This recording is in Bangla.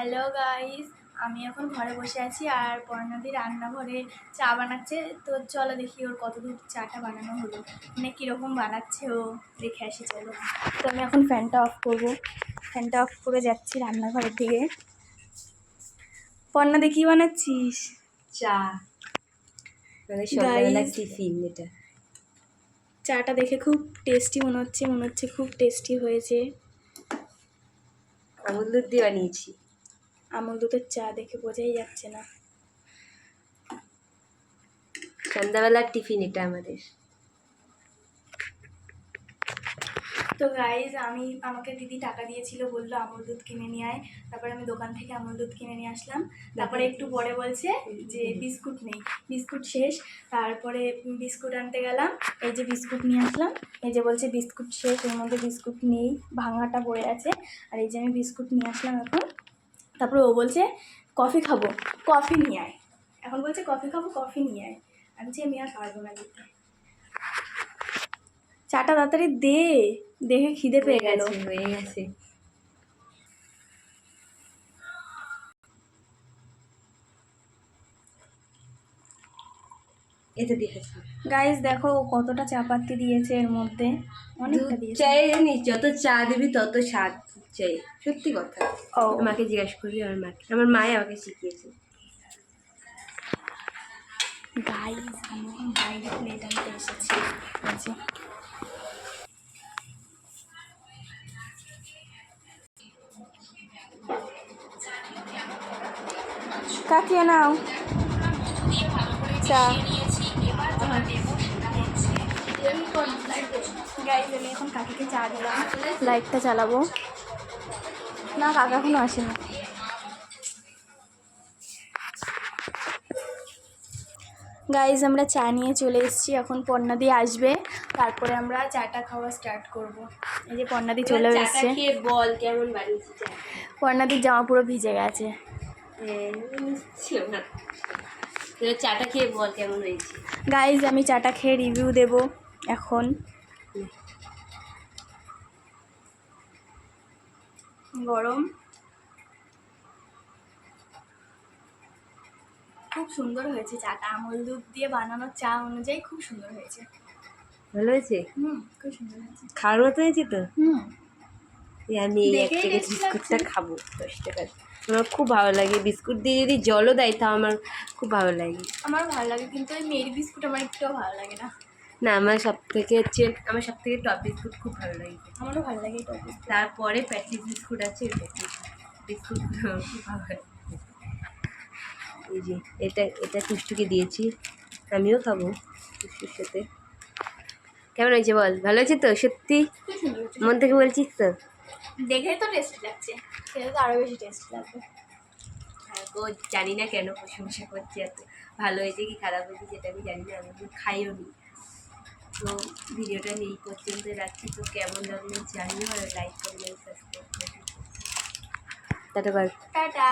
হ্যালো গাইস, আমি এখন ঘরে বসে আছি আর পর্ণাদি রান্নাঘরে চা বানাচ্ছে। তো চলো দেখি ওর কতদূর চাটা বানানো হলো, মানে কীরকম বানাচ্ছে ও দেখে আসি চলো। তো আমি এখন ফ্যানটা অফ করবো, ফ্যানটা অফ করে যাচ্ছি রান্নাঘরের দিকে। পর্ণাদি কী বানাচ্ছিস? চা, মানে সন্ধ্যাবেলার টিফিন। এটা চাটা দেখে খুব টেস্টি মনে হচ্ছে খুব টেস্টি হয়েছে। আমুল দুধ দিয়ে বানিয়েছি। আমুল দুধের চা দেখে বোঝাই যাচ্ছে না। সন্ধ্যাবেলার টিফিন এটা আমাদের। তো গাইজ আমাকে দিদি টাকা দিয়েছিল, বললো আমুল দুধ কিনে নিয়ে আয়। তারপরে আমি দোকান থেকে আমুল দুধ কিনে নিয়ে আসলাম। তারপরে একটু পরে বলছে যে বিস্কুট নেই, বিস্কুট শেষ। তারপরে বিস্কুট আনতে গেলাম, এই যে বিস্কুট নিয়ে আসলাম। এই যে বলছে বিস্কুট শেষ, এর মধ্যে বিস্কুট নেই, ভাঙাটা পড়ে আছে। আর এই যে আমি বিস্কুট নিয়ে আসলাম এখন। তারপরে ও বলছে কফি খাবো, কফি নিয়ে আয়। এখন বলছে কফি খাবো, কফি নিয়ে আয়। আমি বলছি আমি আর পারবো না দিতে। চাটা তাড়াতাড়ি দে, দেখে খিদে পেয়ে গেল। হয়ে গেছে। এটা দিয়েছি গাইস, দেখো কতটা চা পাতি দিয়েছে এর মধ্যে, অনেকটা দিয়েছে। চাই জানিস, যত চা দিবি তত স্বাদ চাই, সত্যি কথা। ও মাকে জিজ্ঞাসা করি, আমার মায়ে আমাকে শিখিয়েছে। গাইস, আমি এখন বাইরে প্লেট আনতে এসেছি। কাকিয়ে নাও চা। গাইস, আমি এখন কাকিকে চা দিলাম, লাইটটা চালাবো না। কাকা এখনো আসেনি। গাইজ, আমরা চা নিয়ে চলে এসেছি, এখন পর্ণাদি আসবে, তারপরে আমরা চাটা খাওয়া স্টার্ট করব। এই যে পর্ণাদি চলে এসেছে। বল কেমন বানিয়েছি চা। পর্ণাদির জামা পুরো ভিজে গেছে। চাটা খেয়ে বল কেমন হয়েছে। গাইজ, আমি চাটা খেয়ে রিভিউ দেব এখন। গরম, খুব সুন্দর হয়েছে চাটা। আমুল দুধ দিয়ে বানানো চা অনুযায়ী খুব সুন্দর হয়েছে। ভালো হয়েছে? খুব সুন্দর হয়েছে। খাওয়ার মতো হয়েছে তো। আমি এই এক দেখেই প্যাকেট tasty বিস্কুটটা লাগছে। খাবো 10 টাকার। আমার খুব ভালো লাগে বিস্কুট দিয়ে, যদি জলও দেয় তাও আমার খুব ভালো লাগে। আমার ভালো লাগে, কিন্তু ওই মেরি বিস্কুট আমার একটুও ভালো লাগে না। না, আমার সব থেকে টপ বিস্কুট খুব ভালো লাগে। আমারও ভালো লাগে এই টপ বিস্কুট। তারপরে প্যাটিস বিস্কুট আছে, প্যাটিস বিস্কুট খুব ভালো লাগে। এই যে এটা টুসটুকে দিয়েছি, আমিও খাবো টুসটুর সাথে। কেমন হয়েছে বল? ভালো হয়েছে তো সত্যি? খুব সুন্দর হয়েছে। মন থেকে বলছিস তো? দেখেই তো টেস্টি লাগছে, খেলে তো আরও বেশি টেস্টি লাগবে। হ্যাঁ গো, জানি না কেন প্রশংসা করছি এত। ভালো হয়েছে কি খারাপ হয়েছে সেটা আমি জানি না, আমি খাইও নি। তো ভিডিওটা এই পর্যন্ত রাখছি। তো কেমন লাগলো জানিও, আর লাইক করবেন, সাবস্ক্রাইব করবেন। টাটা।